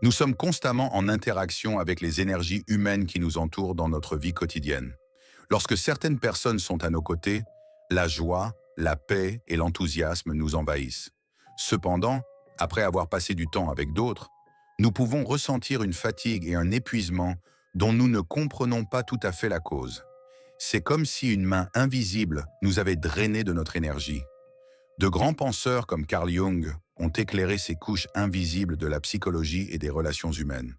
Nous sommes constamment en interaction avec les énergies humaines qui nous entourent dans notre vie quotidienne. Lorsque certaines personnes sont à nos côtés, la joie, la paix et l'enthousiasme nous envahissent. Cependant, après avoir passé du temps avec d'autres, nous pouvons ressentir une fatigue et un épuisement dont nous ne comprenons pas tout à fait la cause. C'est comme si une main invisible nous avait drainé de notre énergie. De grands penseurs comme Carl Jung ont éclairé ces couches invisibles de la psychologie et des relations humaines.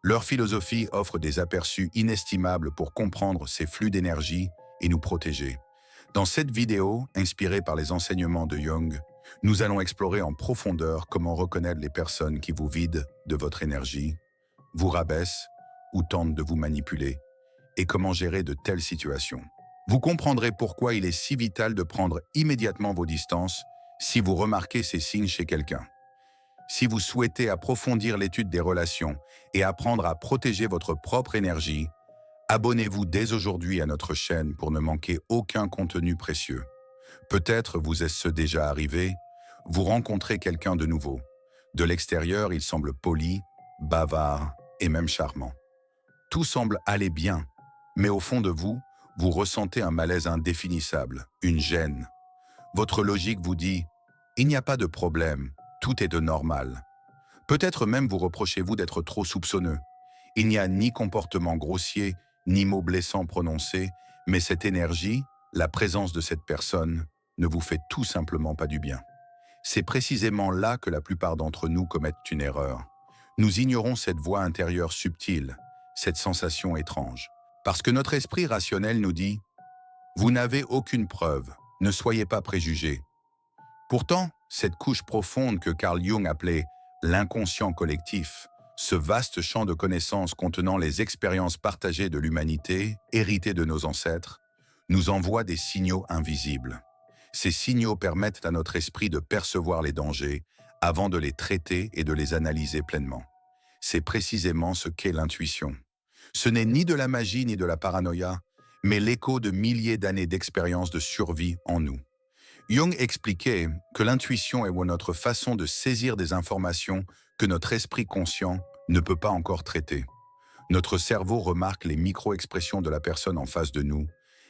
Leur philosophie offre des aperçus inestimables pour comprendre ces flux d'énergie et nous protéger. Dans cette vidéo, inspirée par les enseignements de Jung, nous allons explorer en profondeur comment reconnaître les personnes qui vous vident de votre énergie, vous rabaissent ou tentent de vous manipuler, et comment gérer de telles situations. Vous comprendrez pourquoi il est si vital de prendre immédiatement vos distances si vous remarquez ces signes chez quelqu'un. Si vous souhaitez approfondir l'étude des relations et apprendre à protéger votre propre énergie, abonnez-vous dès aujourd'hui à notre chaîne pour ne manquer aucun contenu précieux. Peut-être vous est-ce déjà arrivé, vous rencontrez quelqu'un de nouveau. De l'extérieur, il semble poli, bavard et même charmant. Tout semble aller bien, mais au fond de vous, vous ressentez un malaise indéfinissable, une gêne. Votre logique vous dit « il n'y a pas de problème, tout est de normal ». Peut-être même vous reprochez-vous d'être trop soupçonneux. Il n'y a ni comportement grossier, ni mots blessants prononcés, mais cette énergie, la présence de cette personne, ne vous fait tout simplement pas du bien. C'est précisément là que la plupart d'entre nous commettent une erreur. Nous ignorons cette voix intérieure subtile, cette sensation étrange. Parce que notre esprit rationnel nous dit « vous n'avez aucune preuve, ne soyez pas préjugés ». Pourtant, cette couche profonde que Carl Jung appelait l'inconscient collectif, ce vaste champ de connaissances contenant les expériences partagées de l'humanité, héritées de nos ancêtres, nous envoie des signaux invisibles. Ces signaux permettent à notre esprit de percevoir les dangers avant de les traiter et de les analyser pleinement. C'est précisément ce qu'est l'intuition. Ce n'est ni de la magie ni de la paranoïa, mais l'écho de milliers d'années d'expérience de survie en nous. Jung expliquait que l'intuition est notre façon de saisir des informations que notre esprit conscient ne peut pas encore traiter. Notre cerveau remarque les micro-expressions de la personne en face de nous,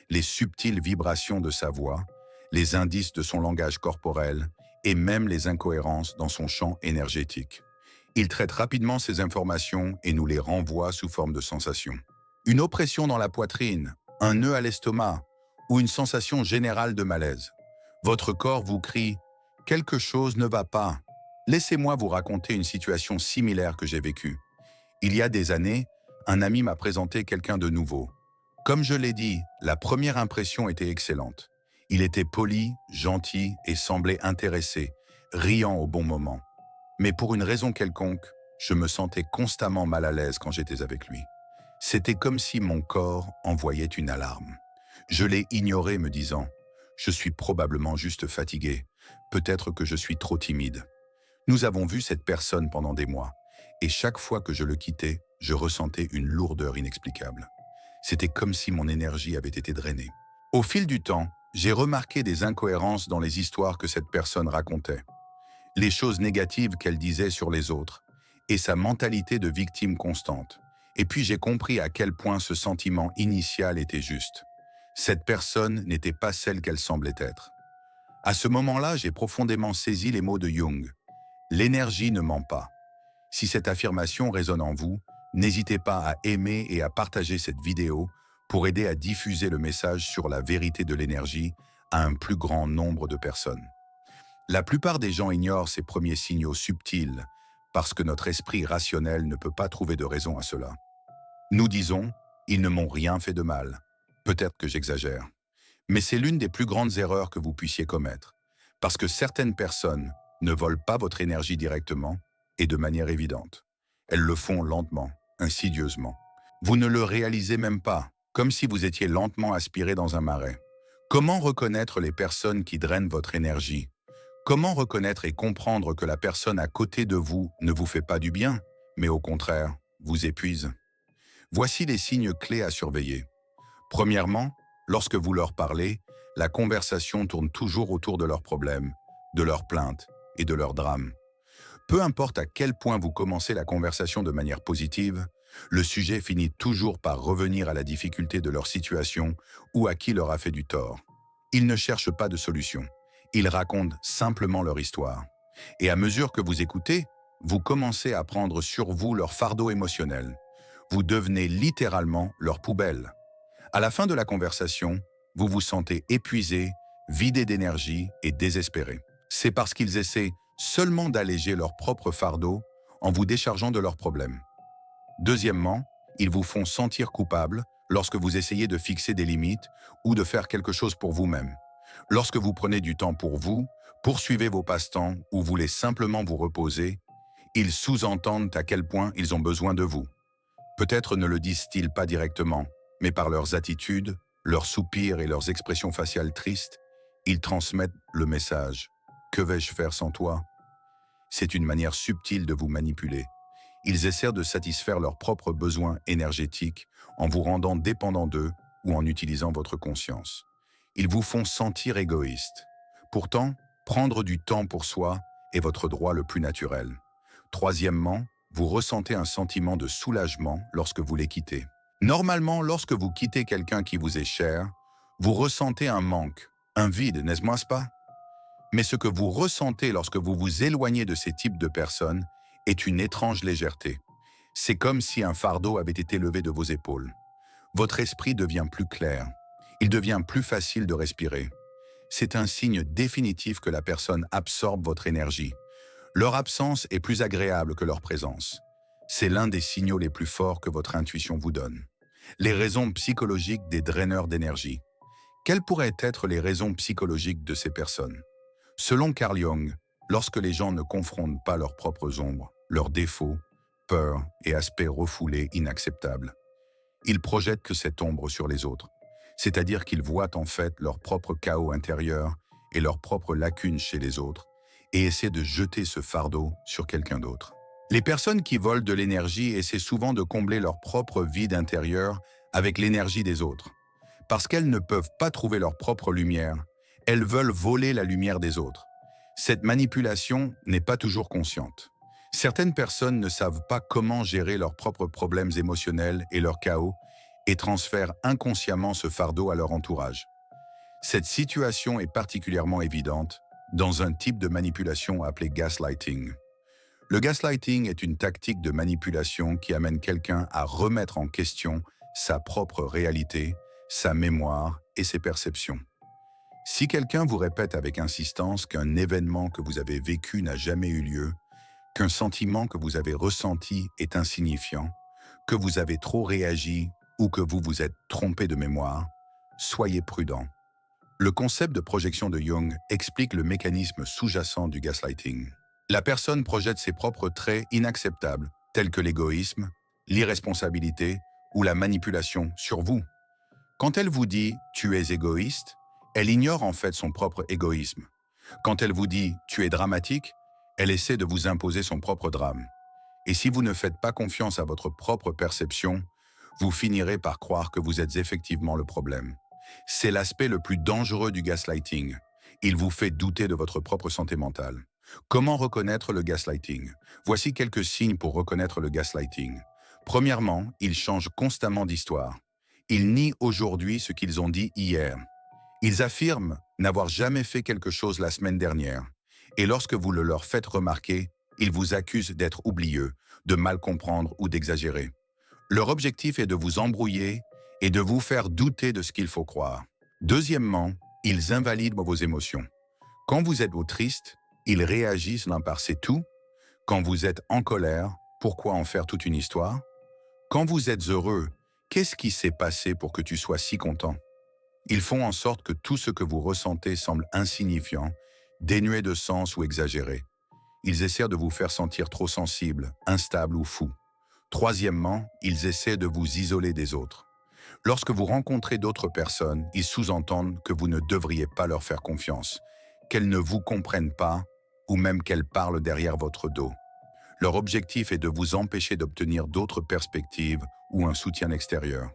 les subtiles vibrations de sa voix, les indices de son langage corporel et même les incohérences dans son champ énergétique. Il traite rapidement ces informations et nous les renvoie sous forme de sensations. Une oppression dans la poitrine, un nœud à l'estomac ou une sensation générale de malaise. Votre corps vous crie « quelque chose ne va pas ». Laissez-moi vous raconter une situation similaire que j'ai vécue. Il y a des années, un ami m'a présenté quelqu'un de nouveau. Comme je l'ai dit, la première impression était excellente. Il était poli, gentil et semblait intéressé, riant au bon moment. Mais pour une raison quelconque, je me sentais constamment mal à l'aise quand j'étais avec lui. C'était comme si mon corps envoyait une alarme. Je l'ai ignoré me disant « je suis probablement juste fatigué, peut-être que je suis trop timide ». Nous avons vu cette personne pendant des mois, et chaque fois que je le quittais, je ressentais une lourdeur inexplicable. C'était comme si mon énergie avait été drainée. Au fil du temps, j'ai remarqué des incohérences dans les histoires que cette personne racontait, les choses négatives qu'elle disait sur les autres, et sa mentalité de victime constante. Et puis j'ai compris à quel point ce sentiment initial était juste. Cette personne n'était pas celle qu'elle semblait être. À ce moment-là, j'ai profondément saisi les mots de Jung. L'énergie ne ment pas. Si cette affirmation résonne en vous, n'hésitez pas à aimer et à partager cette vidéo pour aider à diffuser le message sur la vérité de l'énergie à un plus grand nombre de personnes. La plupart des gens ignorent ces premiers signaux subtils parce que notre esprit rationnel ne peut pas trouver de raison à cela. Nous disons « ils ne m'ont rien fait de mal ». Peut-être que j'exagère. Mais c'est l'une des plus grandes erreurs que vous puissiez commettre, parce que certaines personnes ne volent pas votre énergie directement et de manière évidente. Elles le font lentement, insidieusement. Vous ne le réalisez même pas, comme si vous étiez lentement aspiré dans un marais. Comment reconnaître les personnes qui drainent votre énergie? Comment reconnaître et comprendre que la personne à côté de vous ne vous fait pas du bien, mais au contraire, vous épuise? Voici les signes clés à surveiller. Premièrement, lorsque vous leur parlez, la conversation tourne toujours autour de leurs problèmes, de leurs plaintes et de leurs drames. Peu importe à quel point vous commencez la conversation de manière positive, le sujet finit toujours par revenir à la difficulté de leur situation ou à qui leur a fait du tort. Ils ne cherchent pas de solution. Ils racontent simplement leur histoire. Et à mesure que vous écoutez, vous commencez à prendre sur vous leur fardeau émotionnel. Vous devenez littéralement leur poubelle. À la fin de la conversation, vous vous sentez épuisé, vidé d'énergie et désespéré. C'est parce qu'ils essaient seulement d'alléger leur propre fardeau en vous déchargeant de leurs problèmes. Deuxièmement, ils vous font sentir coupable lorsque vous essayez de fixer des limites ou de faire quelque chose pour vous-même. Lorsque vous prenez du temps pour vous, poursuivez vos passe-temps ou voulez simplement vous reposer, ils sous-entendent à quel point ils ont besoin de vous. Peut-être ne le disent-ils pas directement, mais par leurs attitudes, leurs soupirs et leurs expressions faciales tristes, ils transmettent le message « Que vais-je faire sans toi ?» C'est une manière subtile de vous manipuler. Ils essaient de satisfaire leurs propres besoins énergétiques en vous rendant dépendant d'eux ou en utilisant votre conscience. Ils vous font sentir égoïste. Pourtant, prendre du temps pour soi est votre droit le plus naturel. Troisièmement, vous ressentez un sentiment de soulagement lorsque vous les quittez. Normalement, lorsque vous quittez quelqu'un qui vous est cher, vous ressentez un manque, un vide, n'est-ce pas? Mais ce que vous ressentez lorsque vous vous éloignez de ces types de personnes est une étrange légèreté. C'est comme si un fardeau avait été levé de vos épaules. Votre esprit devient plus clair. Il devient plus facile de respirer. C'est un signe définitif que la personne absorbe votre énergie. Leur absence est plus agréable que leur présence. C'est l'un des signaux les plus forts que votre intuition vous donne. Les raisons psychologiques des draineurs d'énergie. Quelles pourraient être les raisons psychologiques de ces personnes? Selon Carl Jung, lorsque les gens ne confrontent pas leurs propres ombres, leurs défauts, peurs et aspects refoulés inacceptables, ils projettent que cette ombre sur les autres, c'est-à-dire qu'ils voient en fait leur propre chaos intérieur et leurs propres lacunes chez les autres et essaient de jeter ce fardeau sur quelqu'un d'autre. Les personnes qui volent de l'énergie essaient souvent de combler leur propre vide intérieur avec l'énergie des autres. Parce qu'elles ne peuvent pas trouver leur propre lumière, elles veulent voler la lumière des autres. Cette manipulation n'est pas toujours consciente. Certaines personnes ne savent pas comment gérer leurs propres problèmes émotionnels et leur chaos et transfèrent inconsciemment ce fardeau à leur entourage. Cette situation est particulièrement évidente dans un type de manipulation appelé gaslighting. Le gaslighting est une tactique de manipulation qui amène quelqu'un à remettre en question sa propre réalité, sa mémoire et ses perceptions. Si quelqu'un vous répète avec insistance qu'un événement que vous avez vécu n'a jamais eu lieu, qu'un sentiment que vous avez ressenti est insignifiant, que vous avez trop réagi ou que vous vous êtes trompé de mémoire, soyez prudent. Le concept de projection de Jung explique le mécanisme sous-jacent du gaslighting. La personne projette ses propres traits inacceptables, tels que l'égoïsme, l'irresponsabilité ou la manipulation sur vous. Quand elle vous dit « tu es égoïste », elle ignore en fait son propre égoïsme. Quand elle vous dit « tu es dramatique », elle essaie de vous imposer son propre drame. Et si vous ne faites pas confiance à votre propre perception, vous finirez par croire que vous êtes effectivement le problème. C'est l'aspect le plus dangereux du gaslighting. Il vous fait douter de votre propre santé mentale. Comment reconnaître le gaslighting? Voici quelques signes pour reconnaître le gaslighting. Premièrement, ils changent constamment d'histoire. Ils nient aujourd'hui ce qu'ils ont dit hier. Ils affirment n'avoir jamais fait quelque chose la semaine dernière. Et lorsque vous le leur faites remarquer, ils vous accusent d'être oublieux, de mal comprendre ou d'exagérer. Leur objectif est de vous embrouiller et de vous faire douter de ce qu'il faut croire. Deuxièmement, ils invalident vos émotions. Quand vous êtes triste, ils réagissent par c'est tout. Quand vous êtes en colère, pourquoi en faire toute une histoire? Quand vous êtes heureux, qu'est-ce qui s'est passé pour que tu sois si content? Ils font en sorte que tout ce que vous ressentez semble insignifiant, dénué de sens ou exagéré. Ils essaient de vous faire sentir trop sensible, instable ou fou. Troisièmement, ils essaient de vous isoler des autres. Lorsque vous rencontrez d'autres personnes, ils sous-entendent que vous ne devriez pas leur faire confiance, qu'elles ne vous comprennent pas ou même qu'elles parlent derrière votre dos. Leur objectif est de vous empêcher d'obtenir d'autres perspectives ou un soutien extérieur.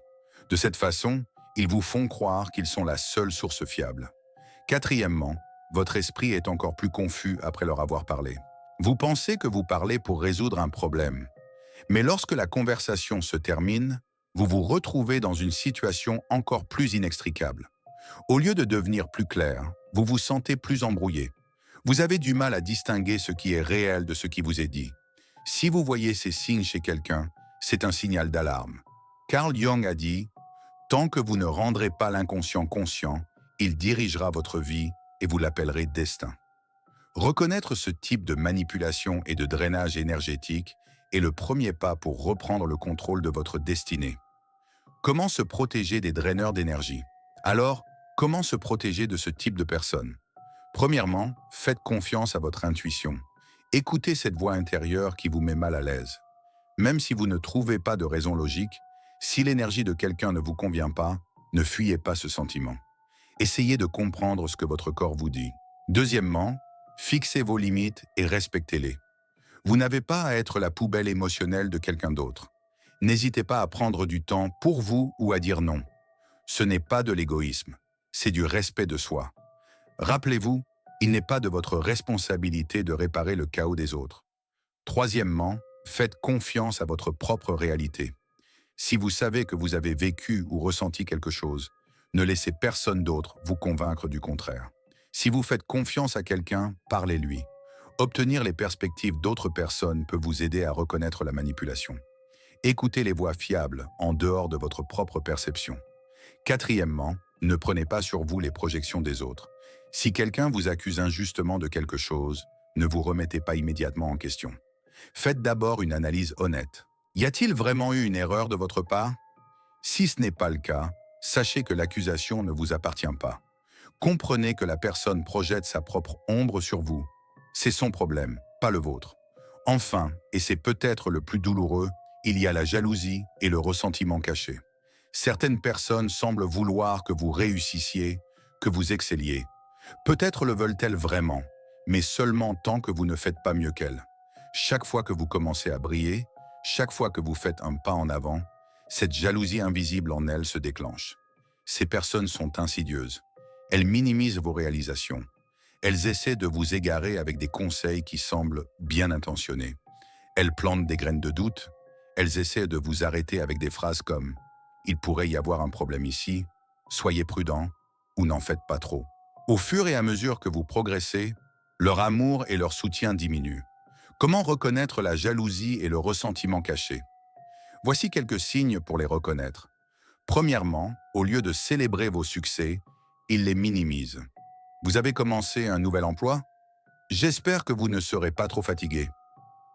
De cette façon, ils vous font croire qu'ils sont la seule source fiable. Quatrièmement, votre esprit est encore plus confus après leur avoir parlé. Vous pensez que vous parlez pour résoudre un problème, mais lorsque la conversation se termine, vous vous retrouvez dans une situation encore plus inextricable. Au lieu de devenir plus clair, vous vous sentez plus embrouillé. Vous avez du mal à distinguer ce qui est réel de ce qui vous est dit. Si vous voyez ces signes chez quelqu'un, c'est un signal d'alarme. Carl Jung a dit « Tant que vous ne rendrez pas l'inconscient conscient, il dirigera votre vie et vous l'appellerez destin ». Reconnaître ce type de manipulation et de drainage énergétique est le premier pas pour reprendre le contrôle de votre destinée. Comment se protéger des draineurs d'énergie? Alors, comment se protéger de ce type de personnes? Premièrement, faites confiance à votre intuition. Écoutez cette voix intérieure qui vous met mal à l'aise. Même si vous ne trouvez pas de raison logique, si l'énergie de quelqu'un ne vous convient pas, ne fuyez pas ce sentiment. Essayez de comprendre ce que votre corps vous dit. Deuxièmement, fixez vos limites et respectez-les. Vous n'avez pas à être la poubelle émotionnelle de quelqu'un d'autre. N'hésitez pas à prendre du temps pour vous ou à dire non. Ce n'est pas de l'égoïsme, c'est du respect de soi. Rappelez-vous, il n'est pas de votre responsabilité de réparer le chaos des autres. Troisièmement, faites confiance à votre propre réalité. Si vous savez que vous avez vécu ou ressenti quelque chose, ne laissez personne d'autre vous convaincre du contraire. Si vous faites confiance à quelqu'un, parlez-lui. Obtenir les perspectives d'autres personnes peut vous aider à reconnaître la manipulation. Écoutez les voix fiables en dehors de votre propre perception. Quatrièmement, ne prenez pas sur vous les projections des autres. Si quelqu'un vous accuse injustement de quelque chose, ne vous remettez pas immédiatement en question. Faites d'abord une analyse honnête. Y a-t-il vraiment eu une erreur de votre part? Si ce n'est pas le cas, sachez que l'accusation ne vous appartient pas. Comprenez que la personne projette sa propre ombre sur vous. C'est son problème, pas le vôtre. Enfin, et c'est peut-être le plus douloureux, il y a la jalousie et le ressentiment caché. Certaines personnes semblent vouloir que vous réussissiez, que vous excelliez. Peut-être le veulent-elles vraiment, mais seulement tant que vous ne faites pas mieux qu'elles. Chaque fois que vous commencez à briller, chaque fois que vous faites un pas en avant, cette jalousie invisible en elles se déclenche. Ces personnes sont insidieuses. Elles minimisent vos réalisations. Elles essaient de vous égarer avec des conseils qui semblent bien intentionnés. Elles plantent des graines de doute. Elles essaient de vous arrêter avec des phrases comme « Il pourrait y avoir un problème ici, soyez prudent ou n'en faites pas trop ». Au fur et à mesure que vous progressez, leur amour et leur soutien diminuent. Comment reconnaître la jalousie et le ressentiment caché? Voici quelques signes pour les reconnaître. Premièrement, au lieu de célébrer vos succès, ils les minimisent. Vous avez commencé un nouvel emploi? J'espère que vous ne serez pas trop fatigué.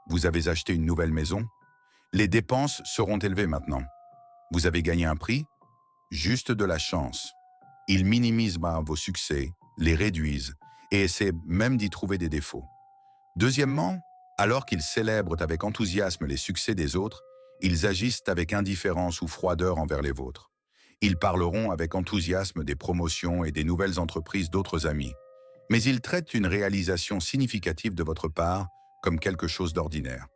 Vous avez acheté une nouvelle maison? Les dépenses seront élevées maintenant. Vous avez gagné un prix? Juste de la chance. Ils minimisent vos succès, les réduisent et essaient même d'y trouver des défauts. Deuxièmement, alors qu'ils célèbrent avec enthousiasme les succès des autres, ils agissent avec indifférence ou froideur envers les vôtres. Ils parleront avec enthousiasme des promotions et des nouvelles entreprises d'autres amis. Mais ils traitent une réalisation significative de votre part comme quelque chose d'ordinaire.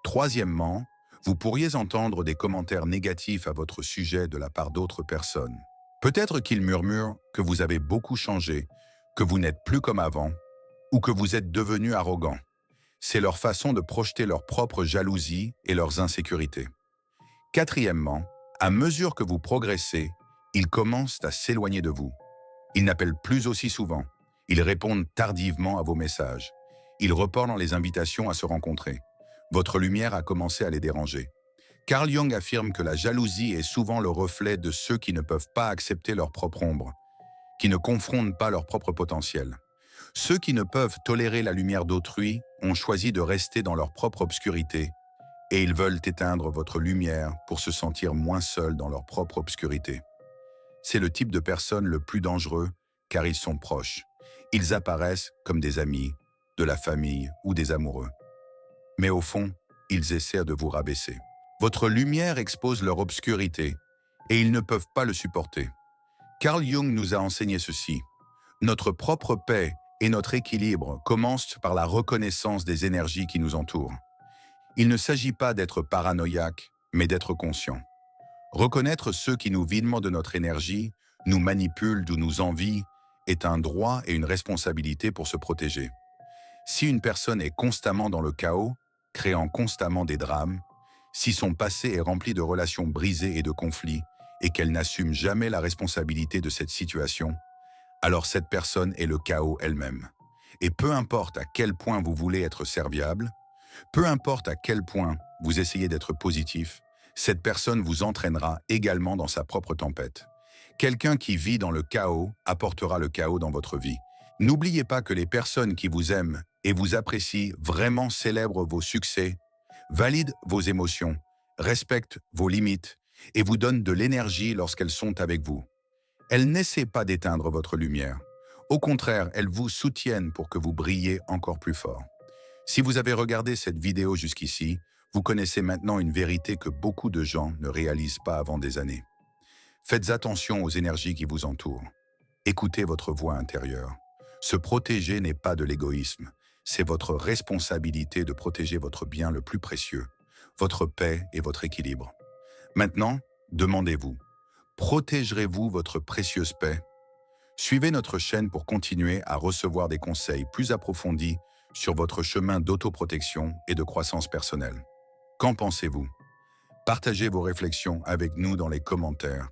Troisièmement, vous pourriez entendre des commentaires négatifs à votre sujet de la part d'autres personnes. Peut-être qu'ils murmurent que vous avez beaucoup changé, que vous n'êtes plus comme avant, ou que vous êtes devenu arrogant. C'est leur façon de projeter leur propre jalousie et leurs insécurités. Quatrièmement, à mesure que vous progressez, ils commencent à s'éloigner de vous. Ils n'appellent plus aussi souvent. Ils répondent tardivement à vos messages. Ils reportent les invitations à se rencontrer. Votre lumière a commencé à les déranger. Carl Jung affirme que la jalousie est souvent le reflet de ceux qui ne peuvent pas accepter leur propre ombre, qui ne confrontent pas leur propre potentiel. Ceux qui ne peuvent tolérer la lumière d'autrui ont choisi de rester dans leur propre obscurité et ils veulent éteindre votre lumière pour se sentir moins seuls dans leur propre obscurité. C'est le type de personne le plus dangereux car ils sont proches. Ils apparaissent comme des amis, de la famille ou des amoureux. Mais au fond, ils essaient de vous rabaisser. Votre lumière expose leur obscurité et ils ne peuvent pas le supporter. Carl Jung nous a enseigné ceci. Notre propre paix et notre équilibre commencent par la reconnaissance des énergies qui nous entourent. Il ne s'agit pas d'être paranoïaque, mais d'être conscient. Reconnaître ceux qui nous vident de notre énergie, nous manipulent ou nous envient, est un droit et une responsabilité pour se protéger. Si une personne est constamment dans le chaos, créant constamment des drames, si son passé est rempli de relations brisées et de conflits, et qu'elle n'assume jamais la responsabilité de cette situation, alors cette personne est le chaos elle-même. Et peu importe à quel point vous voulez être serviable, peu importe à quel point vous essayez d'être positif, cette personne vous entraînera également dans sa propre tempête. Quelqu'un qui vit dans le chaos apportera le chaos dans votre vie. N'oubliez pas que les personnes qui vous aiment et vous apprécient vraiment célèbrent vos succès, valident vos émotions, respectent vos limites et vous donnent de l'énergie lorsqu'elles sont avec vous. Elles n'essaient pas d'éteindre votre lumière. Au contraire, elles vous soutiennent pour que vous brilliez encore plus fort. Si vous avez regardé cette vidéo jusqu'ici, vous connaissez maintenant une vérité que beaucoup de gens ne réalisent pas avant des années. Faites attention aux énergies qui vous entourent. Écoutez votre voix intérieure. Se protéger n'est pas de l'égoïsme, c'est votre responsabilité de protéger votre bien le plus précieux, votre paix et votre équilibre. Maintenant, demandez-vous, protégerez-vous votre précieuse paix? Suivez notre chaîne pour continuer à recevoir des conseils plus approfondis sur votre chemin d'autoprotection et de croissance personnelle. Qu'en pensez-vous? Partagez vos réflexions avec nous dans les commentaires